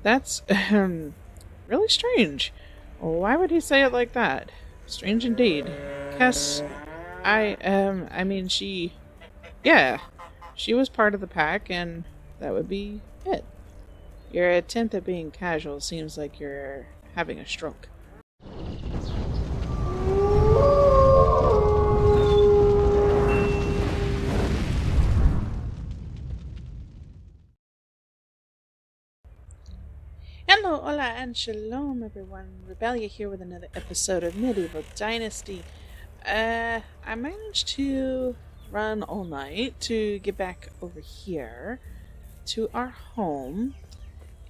That's really strange. Why would he say it like that? Strange indeed. Cass, I mean, yeah, she was part of the pack, and that would be it. Your attempt at being casual seems like you're having a stroke. Hello, hola, and shalom, everyone. Rubellia here with another episode of Medieval Dynasty. I managed to run all night to get back over here to our home,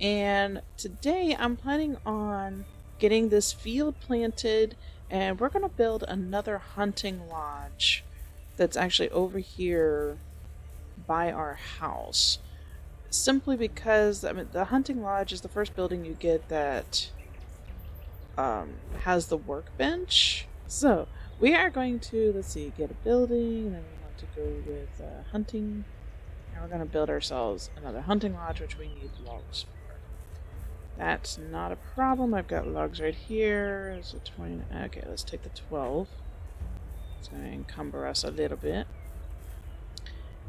and today I'm planning on getting this field planted, and we're going to build another hunting lodge that's actually over here by our house. Simply because the hunting lodge is the first building you get that has the workbench. So we are going to, let's see, get a building, and then we want to go with hunting, and we're going to build ourselves another hunting lodge, which we need logs for. That's not a problem. I've got logs right here. There's a 20. Okay, let's take the 12. It's going to encumber us a little bit.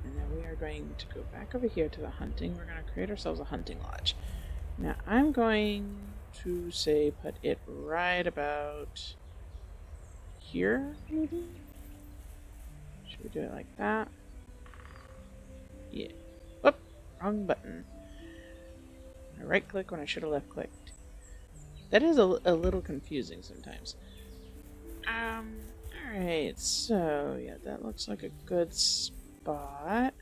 And then we are going to go back over here to the hunting. We're going to create ourselves a hunting lodge. Now I'm going to say put it right about here, maybe? Should we do it like that? Yeah. Whoop! Wrong button. I right click when I should have left clicked. That is a little confusing sometimes. Alright, so yeah, that looks like a good spot.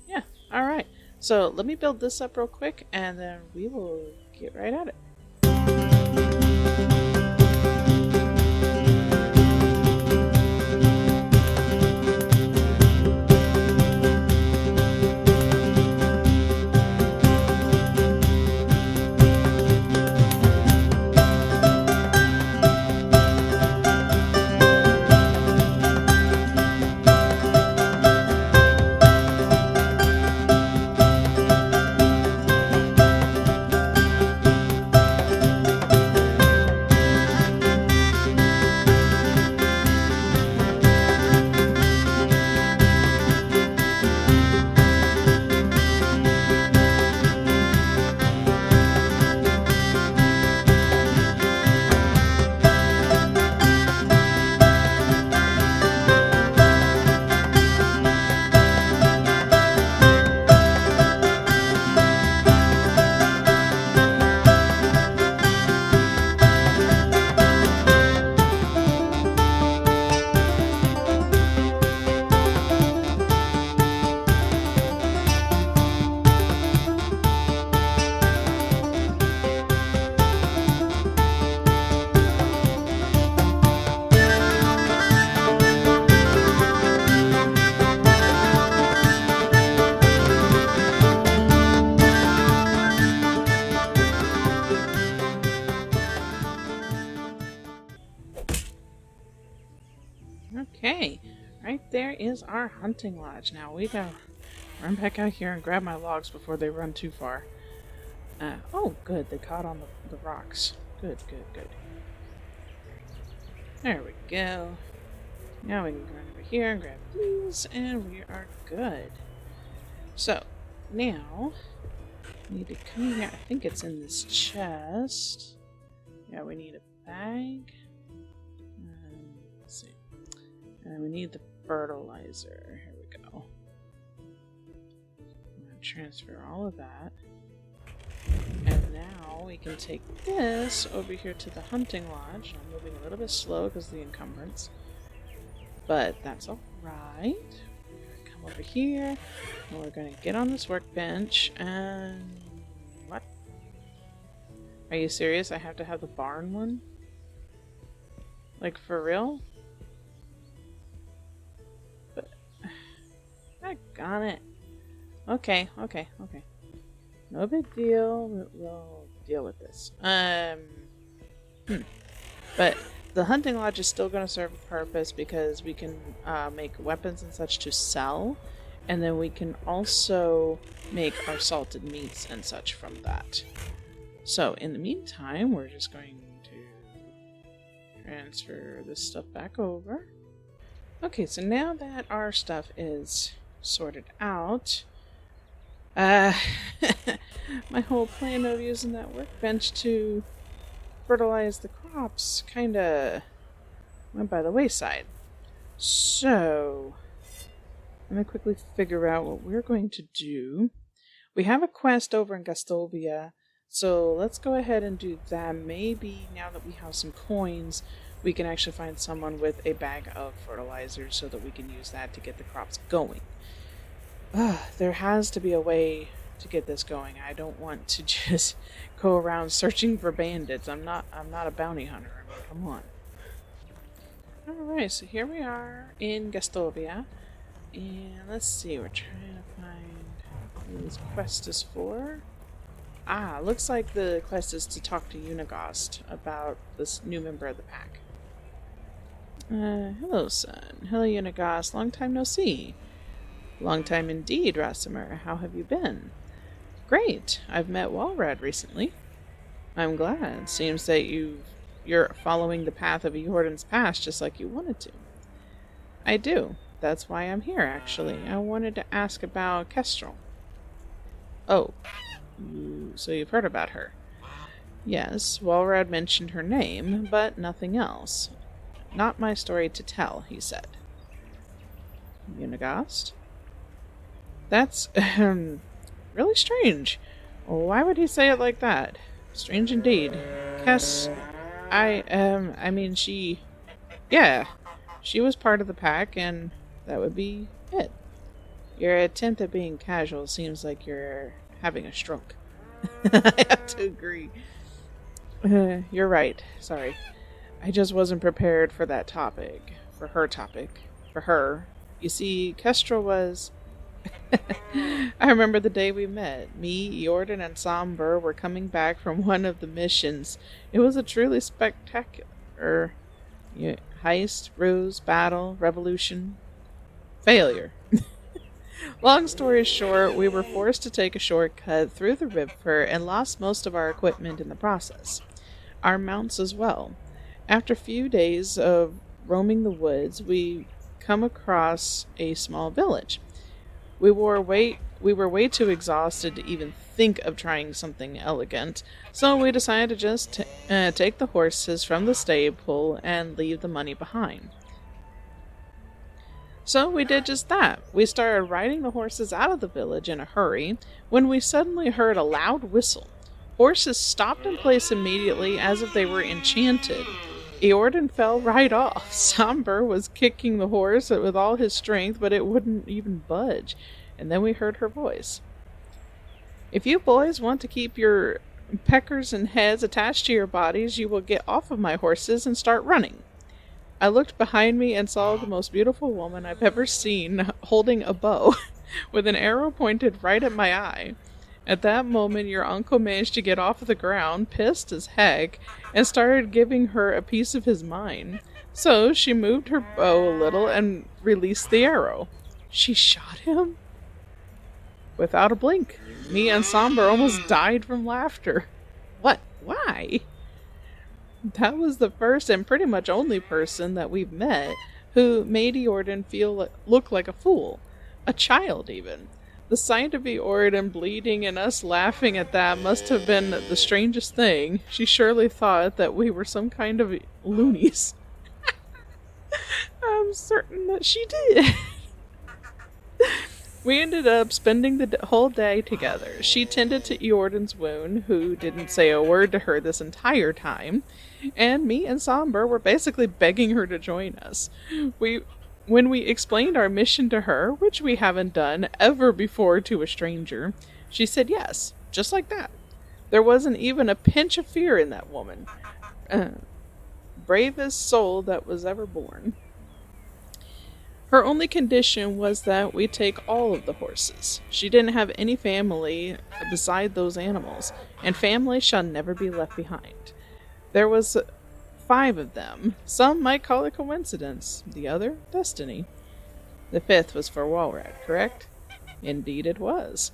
Yeah, alright. So let me build this up real quick and then we will get right at it. Okay, right there is our hunting lodge. Now we gotta run back out here and grab my logs before they run too far. Oh, good, they caught on the rocks. Good, good, good. There we go. Now we can run over here and grab these, and we are good. So, now, we need to come here. I think it's in this chest. Yeah, we need a bag. Let's see. And we need the fertilizer. Here we go. I'm going to transfer all of that. And now we can take this over here to the hunting lodge. I'm moving a little bit slow because of the encumbrance. But that's alright. We're going to come over here. And we're going to get on this workbench. And... what? Are you serious? I have to have the barn one? Like, for real? Got it. Okay. No big deal. We'll deal with this. But the hunting lodge is still going to serve a purpose because we can make weapons and such to sell. And then we can also make our salted meats and such from that. So in the meantime, we're just going to transfer this stuff back over. Okay, so now that our stuff is sorted out, my whole plan of using that workbench to fertilize the crops kinda went by the wayside. So let me quickly figure out what we're going to do. We have a quest over in Gastolvia, so let's go ahead and do that. Maybe now that we have some coins, we can actually find someone with a bag of fertilizer so that we can use that to get the crops going. There has to be a way to get this going. I don't want to just go around searching for bandits. I'm not a bounty hunter. I mean, come on. Alright, so here we are in Gastolvia. And let's see, we're trying to find who this quest is for. Looks like the quest is to talk to Unigost about this new member of the pack. Hello, son. Hello, Unigost. Long time no see. Long time indeed, Rasimer. How have you been? Great. I've met Walrad recently. I'm glad. Seems that you're following the path of Eordan's past just like you wanted to. I do. That's why I'm here, actually. I wanted to ask about Kestrel. Oh. So you've heard about her? Yes, Walrad mentioned her name, but nothing else. Not my story to tell, he said. Unigost? That's, really strange. Why would he say it like that? Strange indeed. Yeah, she was part of the pack, and that would be it. Your attempt at being casual seems like you're having a stroke. I have to agree. You're right. Sorry. I just wasn't prepared for that topic. For her topic. For her. You see, Kestrel was... I remember the day we met. Me, Eordan, and Somber were coming back from one of the missions. It was a truly spectacular heist, ruse, battle, revolution, failure. Long story short, we were forced to take a shortcut through the river and lost most of our equipment in the process. Our mounts as well. After a few days of roaming the woods, we come across a small village. We were way too exhausted to even think of trying something elegant, so we decided to just take the horses from the stable and leave the money behind. So we did just that. We started riding the horses out of the village in a hurry when we suddenly heard a loud whistle. Horses stopped in place immediately as if they were enchanted. Eordan fell right off. Somber was kicking the horse with all his strength, but it wouldn't even budge. And then we heard her voice. If you boys want to keep your peckers and heads attached to your bodies, you will get off of my horses and start running. I looked behind me and saw the most beautiful woman I've ever seen holding a bow with an arrow pointed right at my eye. At that moment, your uncle managed to get off of the ground, pissed as heck, and started giving her a piece of his mind. So she moved her bow a little and released the arrow. She shot him? Without a blink. Me and Somber almost died from laughter. What? Why? That was the first and pretty much only person that we've met who made Eordan look like a fool. A child, even. The sight of Eordan bleeding and us laughing at that must have been the strangest thing. She surely thought that we were some kind of loonies. I'm certain that she did. We ended up spending the whole day together. She tended to Eordan's wound, who didn't say a word to her this entire time, and me and Somber were basically begging her to join us. When we explained our mission to her, which we haven't done ever before to a stranger, she said yes, just like that. There wasn't even a pinch of fear in that woman. Bravest soul that was ever born. Her only condition was that we take all of the horses. She didn't have any family beside those animals, and family shall never be left behind. There was 5 of them. Some might call it coincidence, the other, destiny. The 5th was for Walrad, correct? Indeed it was.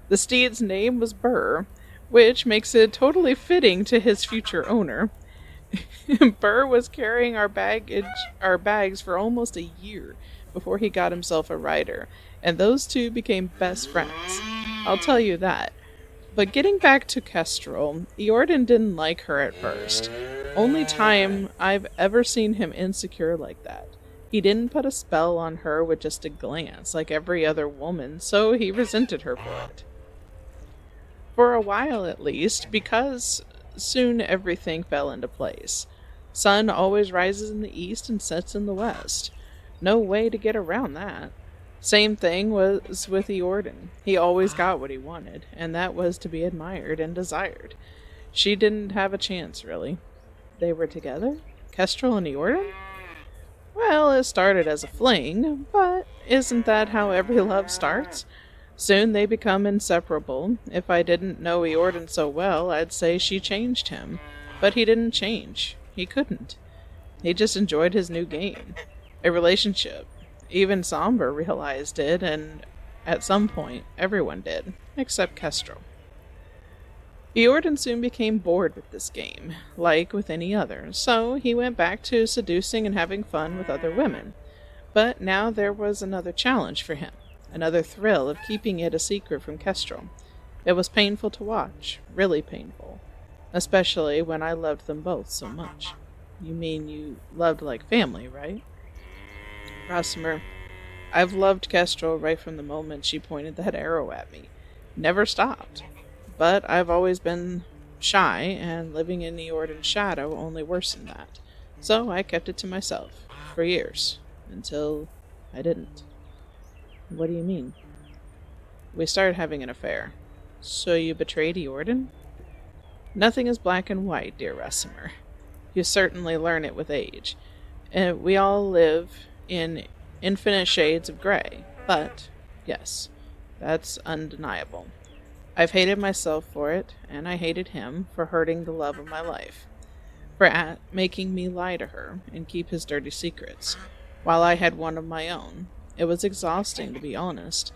The steed's name was Burr, which makes it totally fitting to his future owner. Burr was carrying our bags for almost a year before he got himself a rider, and those two became best friends. I'll tell you that. But getting back to Kestrel, Eordan didn't like her at first. Only time I've ever seen him insecure like that. He didn't put a spell on her with just a glance, like every other woman, so he resented her for it. For a while at least, because soon everything fell into place. Sun always rises in the east and sets in the west. No way to get around that. Same thing was with Eordan. He always got what he wanted, and that was to be admired and desired. She didn't have a chance, really. They were together? Kestrel and Eordan? Well, it started as a fling, but isn't that how every love starts? Soon they become inseparable. If I didn't know Eordan so well, I'd say she changed him. But he didn't change. He couldn't. He just enjoyed his new game. A relationship. Even Somber realized it, and at some point, everyone did, except Kestrel. Eordan soon became bored with this game, like with any other, so he went back to seducing and having fun with other women. But now there was another challenge for him, another thrill of keeping it a secret from Kestrel. It was painful to watch, really painful, especially when I loved them both so much. You mean you loved like family, right? Rosmer, I've loved Kestrel right from the moment she pointed that arrow at me. Never stopped. But I've always been shy, and living in Eordan's shadow only worsened that. So I kept it to myself, for years, until I didn't. What do you mean? We started having an affair. So you betrayed Eordan? Nothing is black and white, dear Resimer. You certainly learn it with age. And we all live in infinite shades of gray. But, yes, that's undeniable. I've hated myself for it, and I hated him for hurting the love of my life, for making me lie to her and keep his dirty secrets, while I had one of my own. It was exhausting, to be honest,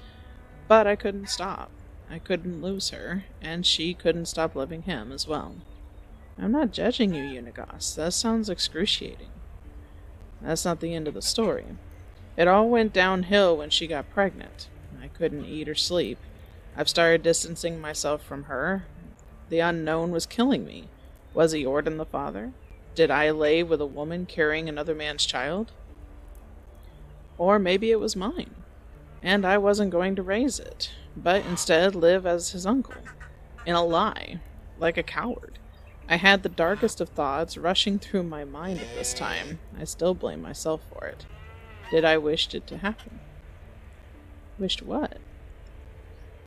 but I couldn't stop. I couldn't lose her, and she couldn't stop loving him as well. I'm not judging you, Unigos. That sounds excruciating. That's not the end of the story. It all went downhill when she got pregnant. I couldn't eat or sleep. I've started distancing myself from her. The unknown was killing me. Was Eordan the father? Did I lay with a woman carrying another man's child? Or maybe it was mine, and I wasn't going to raise it, but instead live as his uncle, in a lie, like a coward. I had the darkest of thoughts rushing through my mind at this time. I still blame myself for it. Did I wish it to happen? Wished what?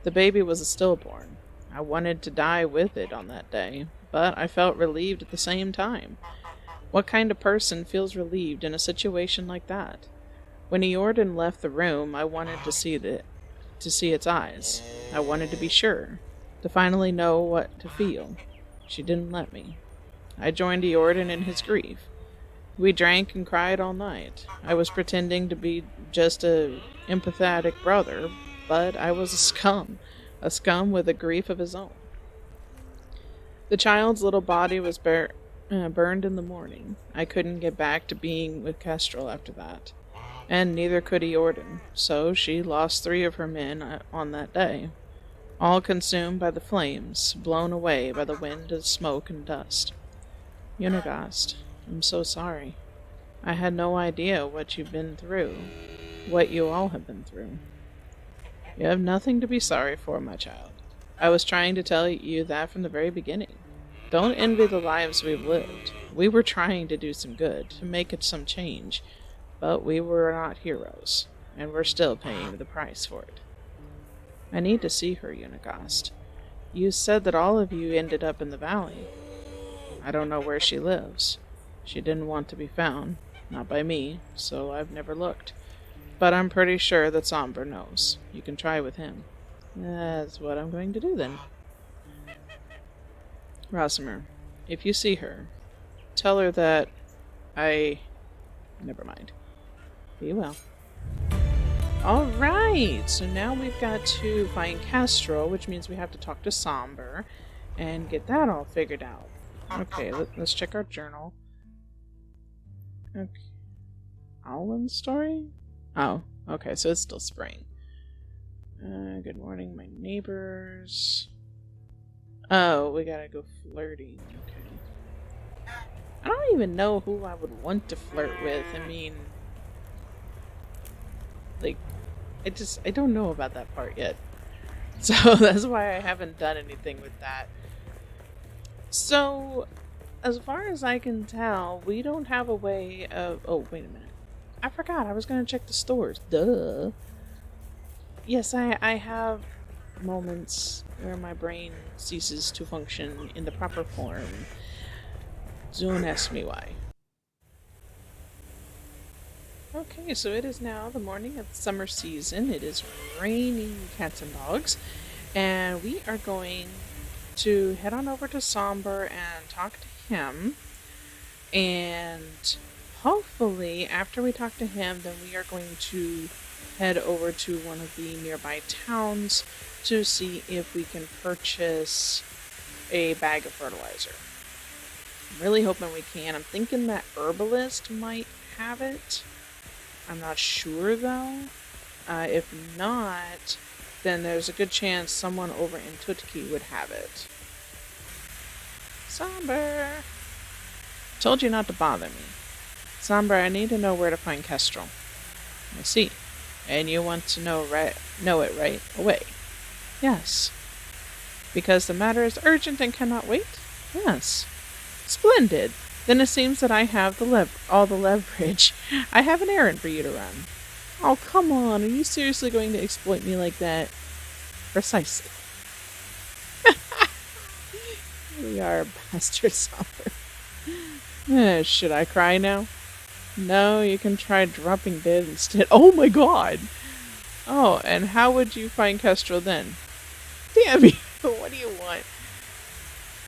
The baby was a stillborn. I wanted to die with it on that day, but I felt relieved at the same time. What kind of person feels relieved in a situation like that? When Eordan left the room, I wanted to see its eyes. I wanted to be sure, to finally know what to feel. She didn't let me. I joined Eordan in his grief. We drank and cried all night. I was pretending to be just a empathetic brother, but I was a scum with a grief of his own. The child's little body was burned in the morning. I couldn't get back to being with Kestrel after that, and neither could Eordan, so she lost 3 of her men on that day, all consumed by the flames, blown away by the wind of smoke and dust. Unigast, I'm so sorry. I had no idea what you've been through, what you all have been through. You have nothing to be sorry for, my child. I was trying to tell you that from the very beginning. Don't envy the lives we've lived. We were trying to do some good, to make it some change, but we were not heroes, and we're still paying the price for it. I need to see her, Unigast. You said that all of you ended up in the valley. I don't know where she lives. She didn't want to be found, not by me, so I've never looked. But I'm pretty sure that Somber knows. You can try with him. That's what I'm going to do then. Rosimer, if you see her, tell her that Never mind. Be well. Alright, so now we've got to find Kestrel, which means we have to talk to Somber and get that all figured out. Okay, let's check our journal. Okay. Owlin's story? Oh, okay, so it's still spring. Good morning, my neighbors. Oh, we gotta go flirting. Okay. I don't even know who I would want to flirt with. I mean, like, I don't know about that part yet. So that's why I haven't done anything with that. So, as far as I can tell, we don't have a way of... Oh, wait a minute. I forgot. I was going to check the stores. Duh. Yes, I have moments where my brain ceases to function in the proper form. Don't ask me why. Okay, so it is now the morning of the summer season. It is raining cats and dogs. And we are going to head on over to Somber and talk to him. And hopefully, after we talk to him, then we are going to head over to one of the nearby towns to see if we can purchase a bag of fertilizer. I'm really hoping we can. I'm thinking that herbalist might have it. I'm not sure though. If not, then there's a good chance someone over in Tutki would have it. Somber! Told you not to bother me. Somber, I need to know where to find Kestrel. I see. And you want to know it right away. Yes. Because the matter is urgent and cannot wait? Yes. Splendid. Then it seems that I have all the leverage. I have an errand for you to run. Oh, come on. Are you seriously going to exploit me like that? Precisely. We are bastard Somber. Should I cry now? No, you can try dropping dead instead. Oh my god! Oh, and how would you find Kestrel then? Damn you! What do you want?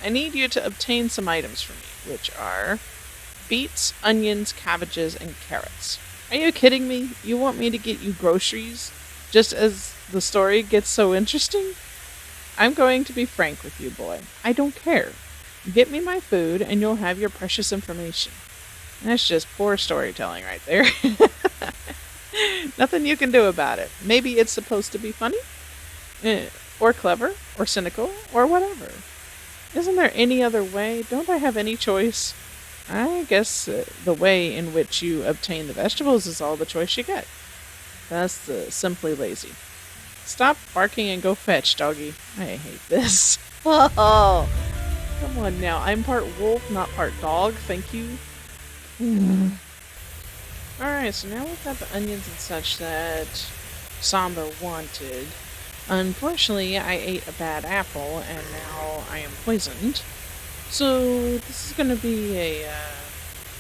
I need you to obtain some items for me, which are beets, onions, cabbages, and carrots. Are you kidding me? You want me to get you groceries? Just as the story gets so interesting? I'm going to be frank with you, boy. I don't care. Get me my food, and you'll have your precious information. That's just poor storytelling right there. Nothing you can do about it. Maybe it's supposed to be funny, or clever, or cynical, or whatever. Isn't there any other way? Don't I have any choice? I guess the way in which you obtain the vegetables is all the choice you get. That's simply lazy. Stop barking and go fetch, doggy. I hate this. Oh, come on now. I'm part wolf, not part dog. Thank you. Alright, so now we've got the onions and such that Somber wanted. Unfortunately, I ate a bad apple, and now I am poisoned. So, this is going to be a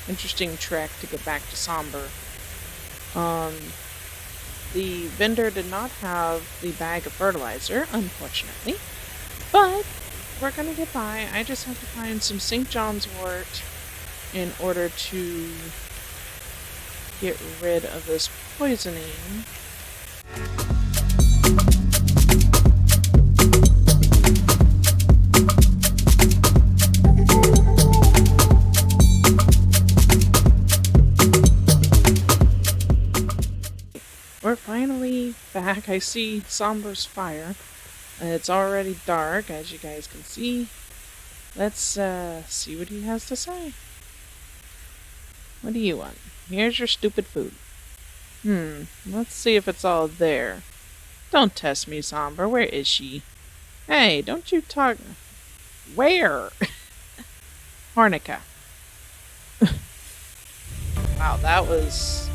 interesting trek to get back to Somber. The vendor did not have the bag of fertilizer, unfortunately. But, we're going to get by. I just have to find some St. John's wort in order to get rid of this poisoning. We're finally back. I see Somber's fire. It's already dark, as you guys can see. Let's see what he has to say. What do you want? Here's your stupid food. Let's see if it's all there. Don't test me, Somber. Where is she? Hey, don't you talk... Where? Hornica. Wow, that was...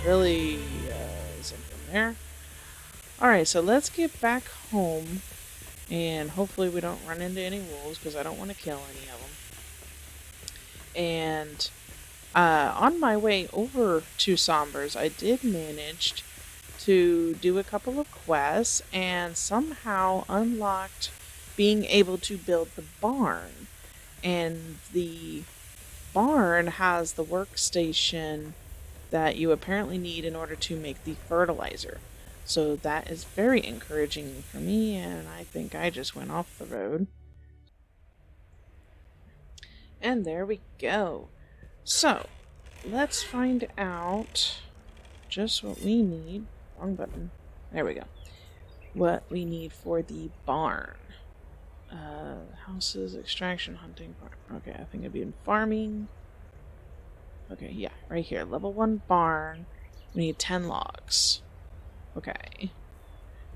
really something there. Alright, so let's get back home. And hopefully we don't run into any wolves, because I don't want to kill any of them. And on my way over to Somber's, I did manage to do a couple of quests and somehow unlocked being able to build the barn. And the barn has the workstation that you apparently need in order to make the fertilizer. So that is very encouraging for me, and I think I just went off the road. And there we go. So, let's find out just what we need. Wrong button. There we go. What we need for the barn. Houses, extraction, hunting, farm. Okay, I think it'd be in farming. Okay, yeah, right here. Level 1 barn. We need 10 logs. Okay.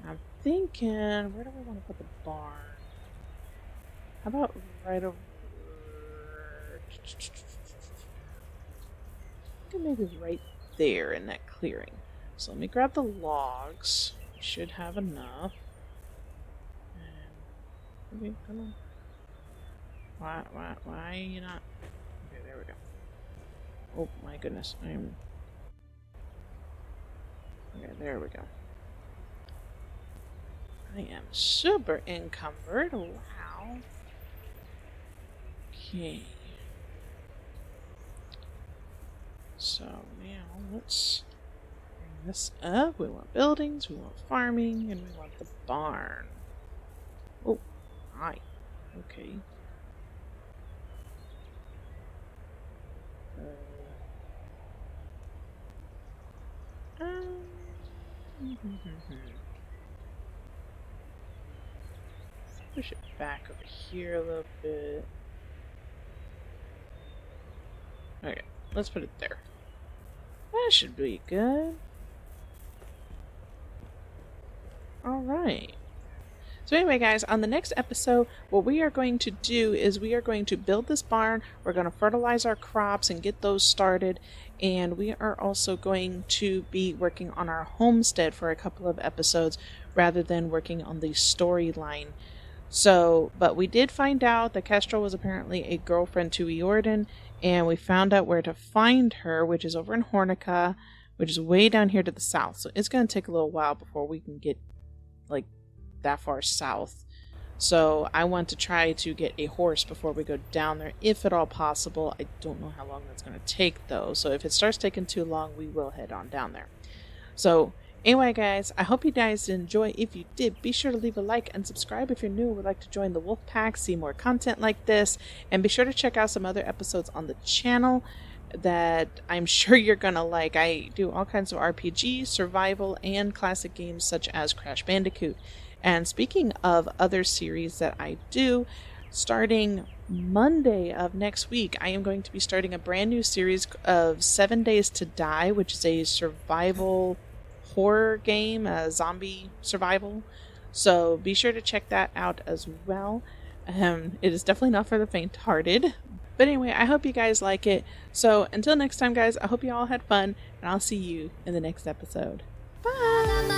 I'm thinking, where do we want to put the barn? How about right over... I think maybe right there in that clearing. So let me grab the logs. We should have enough. Okay, come on. Why are you not? Okay, there we go. Oh my goodness, okay, there we go. I am super encumbered. Wow. Okay. So now let's bring this up. We want buildings, we want farming, and we want the barn. Oh, hi. Okay. Push it back over here a little bit. Okay, let's put it there. That should be good. Alright. So anyway, guys, on the next episode, what we are going to do is we are going to build this barn. We're going to fertilize our crops and get those started. And we are also going to be working on our homestead for a couple of episodes rather than working on the storyline. So, but we did find out that Kestrel was apparently a girlfriend to Eordan, and we found out where to find her, which is over in Hornica, which is way down here to the south. So it's going to take a little while before we can get, like, that far south. So I want to try to get a horse before we go down there, if at all possible. I don't know how long that's going to take, though. So if it starts taking too long, we will head on down there. So anyway, guys, I hope you guys enjoy. If you did, be sure to leave a like and subscribe if you're new and would like to join the Wolf Pack, see more content like this, and be sure to check out some other episodes on the channel that I'm sure you're gonna like. I do all kinds of RPG, survival, and classic games such as Crash Bandicoot. And speaking of other series that I do, starting Monday of next week, I am going to be starting a brand new series of 7 Days to Die, which is a survival horror game, zombie survival. So be sure to check that out as well. It is definitely not for the faint-hearted. But anyway, I hope you guys like it. So until next time, guys, I hope you all had fun, and I'll see you in the next episode. Bye!